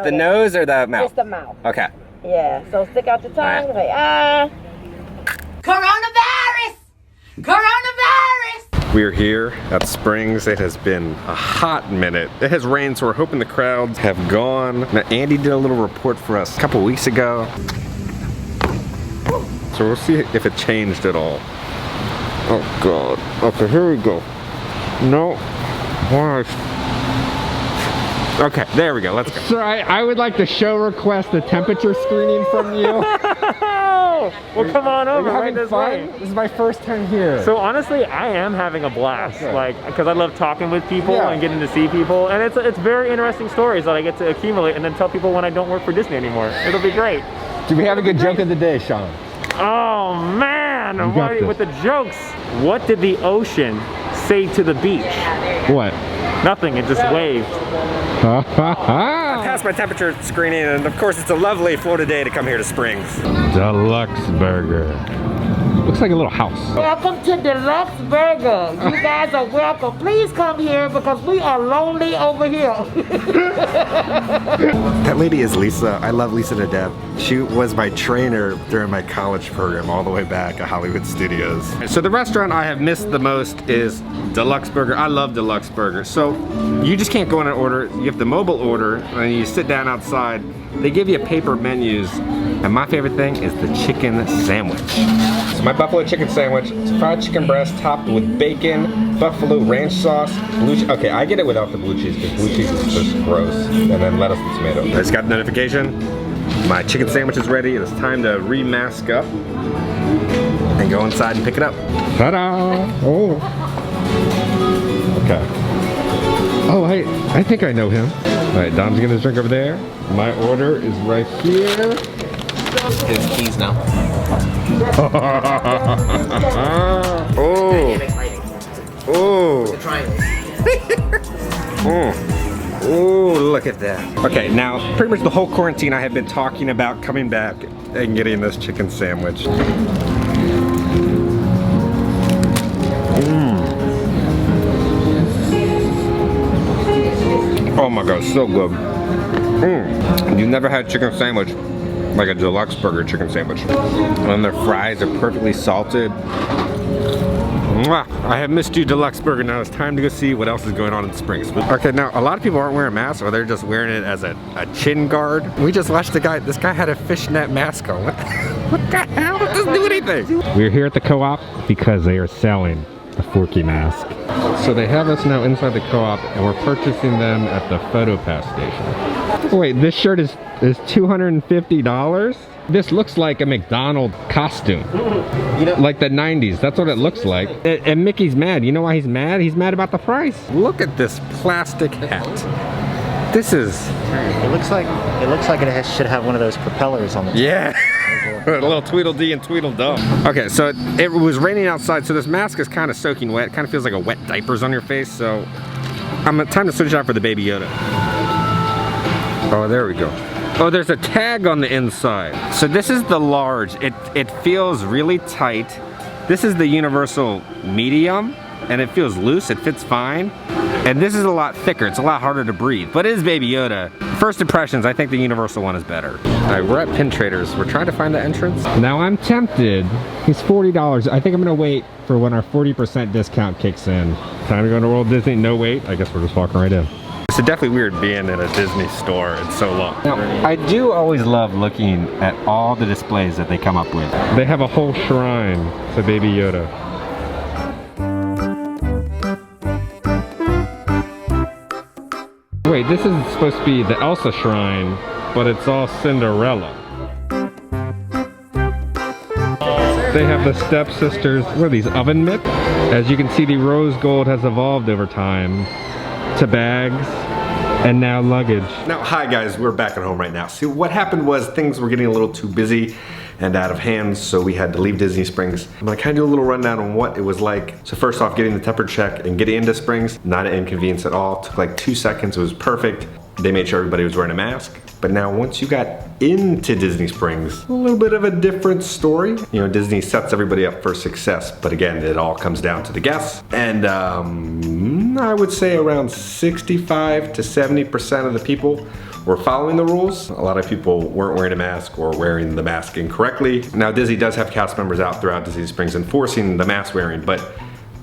The nose or the mouth? It's the mouth. Okay. Yeah, so stick out your tongue, like, ah. Coronavirus! Coronavirus! We're here at Springs. It has been a hot minute. It has rained, so we're hoping the crowds have gone. Now, Andy did a little report for us a couple weeks ago. So we'll see if it changed at all. Oh God. Okay, here we go. No. Why? Okay, there we go. Let's go. Sir, I would like to show request a temperature screening from you. Well, come on over right this way. This is my first time here. So honestly, I am having a blast, like, because I love talking with people and getting to see people, and it's very interesting stories that I get to accumulate and then tell people when I don't work for Disney anymore. It'll be great. Do we have a good joke of the day, Sean? Oh man, with the jokes. What did the ocean say to the beach? What? Nothing, it just waved. I passed my temperature screening, and of course it's a lovely Florida day to come here to Springs. Deluxe burger. Looks like a little house. Welcome to Deluxe Burger. You guys are welcome. Please come here because we are lonely over here. That lady is Lisa. I love Lisa to death. She was my trainer during my college program all the way back at Hollywood Studios. So the restaurant I have missed the most is Deluxe Burger. I love Deluxe Burger. So you just can't go in and order. You have the mobile order and you sit down outside. They give you paper menus. And my favorite thing is the chicken sandwich. So my buffalo chicken sandwich, it's fried chicken breast topped with bacon, buffalo ranch sauce, blue cheese. Okay, I get it without the blue cheese because blue cheese is just gross. And then lettuce and tomato. I just got a notification. My chicken sandwich is ready. It's time to remask up and go inside and pick it up. Ta-da! Oh. Okay. Oh, I think I know him. All right, Dom's getting his drink over there. My order is right here. His keys now. Oh. Oh. Oh, look at that. Okay, now pretty much the whole quarantine I have been talking about coming back And getting this chicken sandwich. Oh my God, so good. You never had chicken sandwich like a Deluxe Burger chicken sandwich. And their fries are perfectly salted. Mwah. I have missed you, Deluxe Burger. Now it's time to go see what else is going on in Springs. Okay, now a lot of people aren't wearing masks, or they're just wearing it as a chin guard. We just watched this guy had a fishnet mask on. What the hell? It doesn't do anything. We're here at the co-op because they are selling a Forky mask. So they have us now inside the co-op and we're purchasing them at the PhotoPass station. Wait, this shirt is $250? This looks like a McDonald's costume. You know, like the 90s, that's what it looks like. And Mickey's mad. You know why he's mad? He's mad about the price. Look at this plastic hat. This is... It looks like it should have one of those propellers on it. Yeah. A little Tweedledee and Tweedledum. Okay, so it was raining outside, so this mask is kind of soaking wet. It kind of feels like a wet diapers on your face, so time to switch it out for the Baby Yoda. Oh, there we go. Oh, there's a tag on the inside. So this is the large. It feels really tight. This is the universal medium, and it feels loose. It fits fine. And this is a lot thicker. It's a lot harder to breathe, but it is Baby Yoda. First impressions, I think the universal one is better. All right, we're at Pin Traders. We're trying to find the entrance. Now I'm tempted. He's $40. I think I'm gonna wait for when our 40% discount kicks in. Time to go to Walt Disney, no wait. I guess we're just walking right in. It's definitely weird being in a Disney store in so long. Now, I do always love looking at all the displays that they come up with. They have a whole shrine to Baby Yoda. Wait, this is supposed to be the Elsa shrine, but it's all Cinderella. They have the stepsisters. What are these, oven mitts? As you can see, the rose gold has evolved over time to bags and now luggage. Now, hi guys, we're back at home right now. See, what happened was things were getting a little too busy and out of hand, so we had to leave Disney Springs. I'm gonna kind of do a little rundown on what it was like. So first off, getting the temperature check and getting into Springs, not an inconvenience at all. It took like 2 seconds, it was perfect. They made sure everybody was wearing a mask. But now once you got into Disney Springs, a little bit of a different story. You know, Disney sets everybody up for success, but again, it all comes down to the guests. And I would say around 65 to 70% of the people were following the rules. A lot of people weren't wearing a mask or wearing the mask incorrectly. Now Disney does have cast members out throughout Disney Springs enforcing the mask wearing, but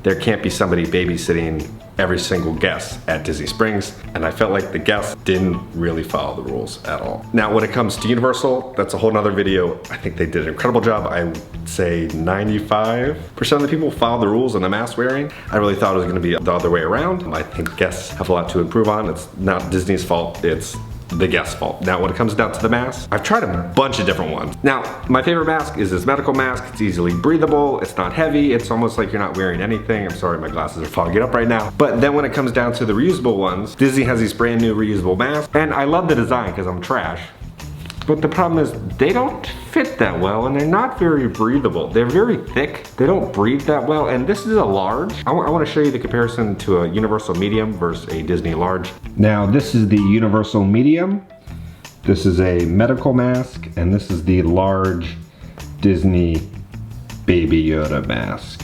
there can't be somebody babysitting every single guest at Disney Springs, and I felt like the guests didn't really follow the rules at all. Now when it comes to Universal, that's a whole nother video. I think they did an incredible job. I would say 95% of the people followed the rules on the mask wearing. I really thought it was gonna be the other way around. I think guests have a lot to improve on. It's not Disney's fault, it's the guest's fault. Now when it comes down to the mask, I've tried a bunch of different ones. Now my favorite mask is this medical mask. It's easily breathable, it's not heavy, it's almost like you're not wearing anything. I'm sorry, my glasses are fogging up right now. But then when it comes down to the reusable ones, Disney has these brand new reusable masks, and I love the design because I'm trash. But the problem is they don't fit that well and they're not very breathable. They're very thick, they don't breathe that well, and this is a large. I want to show you the comparison to a Universal medium versus a Disney large. Now this is the Universal medium, this is a medical mask, and this is the large Disney Baby Yoda mask.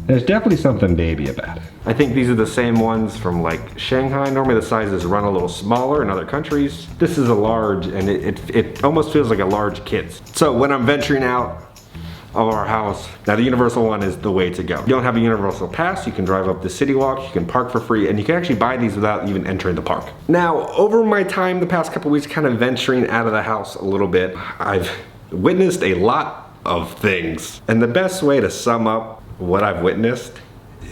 There's definitely something baby about it. I think these are the same ones from like Shanghai. Normally the sizes run a little smaller in other countries. This is a large, and it almost feels like a large kid's. So when I'm venturing out of our house, now the Universal one is the way to go. You don't have a Universal pass, you can drive up the City Walk, you can park for free, and you can actually buy these without even entering the park. Now, over my time the past couple weeks kind of venturing out of the house a little bit, I've witnessed a lot of things. And the best way to sum up what I've witnessed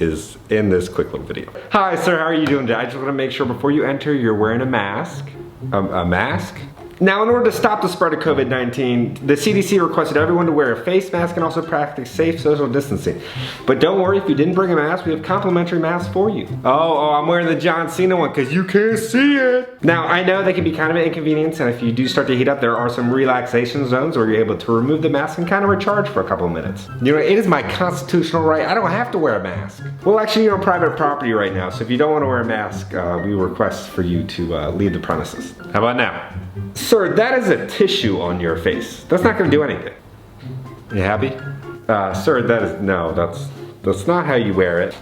is in this quick little video. Hi sir, how are you doing today? I just want to make sure before you enter you're wearing a mask. A mask? Now in order to stop the spread of COVID-19, the CDC requested everyone to wear a face mask and also practice safe social distancing. But don't worry, if you didn't bring a mask, we have complimentary masks for you. Oh, I'm wearing the John Cena one because you can't see it. Now I know they can be kind of an inconvenience, and if you do start to heat up, there are some relaxation zones where you're able to remove the mask and kind of recharge for a couple of minutes. You know, it is my constitutional right. I don't have to wear a mask. Well, actually, you're on private property right now, so if you don't want to wear a mask, we request for you to leave the premises. How about now? Sir, that is a tissue on your face. That's not gonna do anything. You happy? Sir, that's not how you wear it.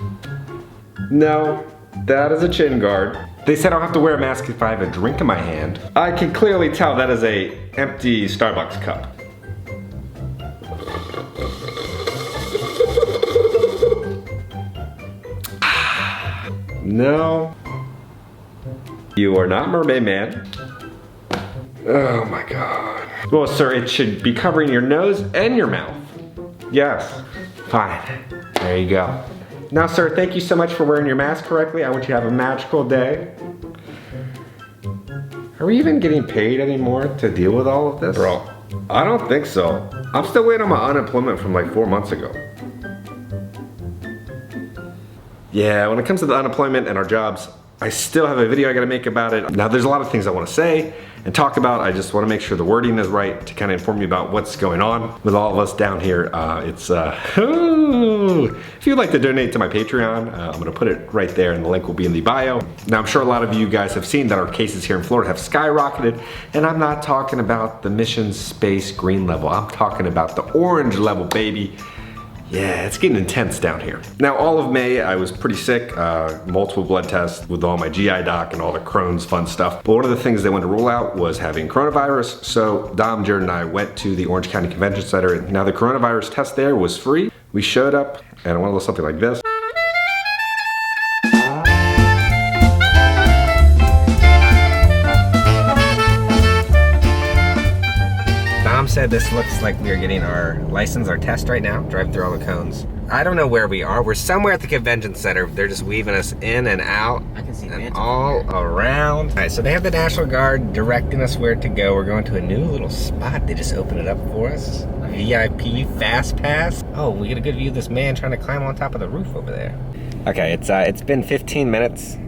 No, that is a chin guard. They said I don't have to wear a mask if I have a drink in my hand. I can clearly tell that is a empty Starbucks cup. No. You are not Mermaid Man. Oh my God. Well, sir, it should be covering your nose and your mouth. Yes. Fine. There you go. Now, sir, thank you so much for wearing your mask correctly. I want you to have a magical day. Are we even getting paid anymore to deal with all of this? Bro, I don't think so. I'm still waiting on my unemployment from like 4 months ago. Yeah, when it comes to the unemployment and our jobs, I still have a video I gotta make about it. Now there's a lot of things I wanna say and talk about. I just wanna make sure the wording is right to kind of inform you about what's going on with all of us down here. If you'd like to donate to my Patreon, I'm gonna put it right there and the link will be in the bio. Now I'm sure a lot of you guys have seen that our cases here in Florida have skyrocketed, and I'm not talking about the Mission Space green level. I'm talking about the orange level, baby. Yeah, it's getting intense down here. Now, all of May, I was pretty sick, multiple blood tests with all my GI doc and all the Crohn's fun stuff. But one of the things they wanted to rule out was having coronavirus. So Dom, Jared, and I went to the Orange County Convention Center. Now the coronavirus test there was free. We showed up and I went a little something like this. Said this looks like we are getting our license, our test right now, driving through all the cones. I don't know where we are. We're somewhere at the convention center. They're just weaving us in and out and all around. All right, so they have the National Guard directing us where to go. We're going to a new little spot. They just opened it up for us. VIP Fast Pass. Oh, we get a good view of this man trying to climb on top of the roof over there. Okay, it's been 15 minutes.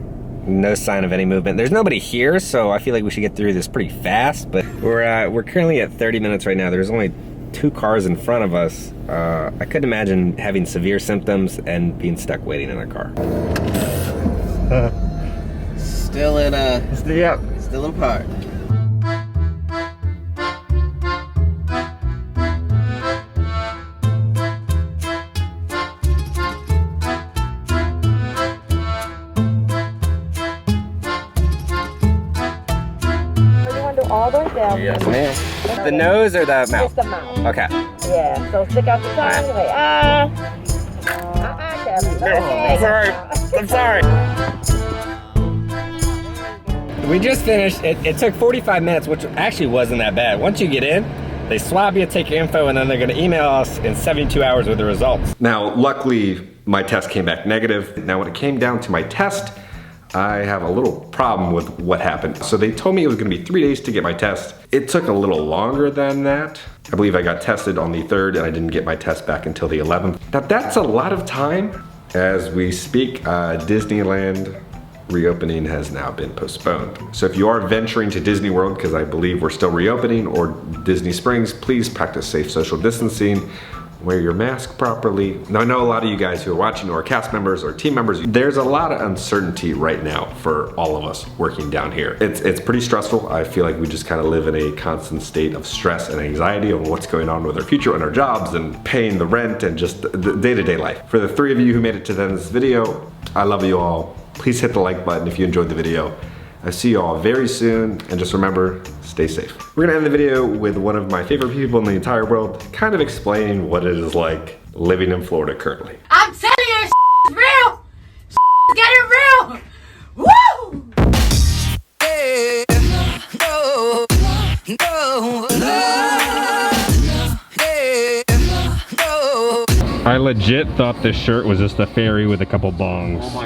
No sign of any movement. There's nobody here, so I feel like we should get through this pretty fast, but we're currently at 30 minutes right now. There's only 2 cars in front of us. I couldn't imagine having severe symptoms and being stuck waiting in a car. Still in park. all the way down. Yes, ma'am. The nose or the mouth? Just the mouth. Okay. Yeah, so stick out your tongue. Like, Kathy. I'm sorry. I'm sorry. We just finished. It took 45 minutes, which actually wasn't that bad. Once you get in, they swab you, take your info, and then they're going to email us in 72 hours with the results. Now, luckily, my test came back negative. Now, when it came down to my test, I have a little problem with what happened. So they told me it was gonna be 3 days to get my test. It took a little longer than that. I believe I got tested on the 3rd and I didn't get my test back until the 11th. Now that's a lot of time. As we speak, Disneyland reopening has now been postponed. So if you are venturing to Disney World, because I believe we're still reopening, or Disney Springs, please practice safe social distancing. Wear your mask properly. Now I know a lot of you guys who are watching or cast members or team members, there's a lot of uncertainty right now for all of us working down here. It's pretty stressful. I feel like we just kind of live in a constant state of stress and anxiety on what's going on with our future and our jobs and paying the rent and just the day-to-day life. For the 3 of you who made it to the end of this video, I love you all. Please hit the like button if you enjoyed the video. I'll see you all very soon, and just remember, stay safe. We're gonna end the video with one of my favorite people in the entire world, kind of explaining what it is like living in Florida currently. I'm telling you, it's real. It's getting real. Woo! Yeah, no, no, I legit thought this shirt was just a fairy with a couple bongs.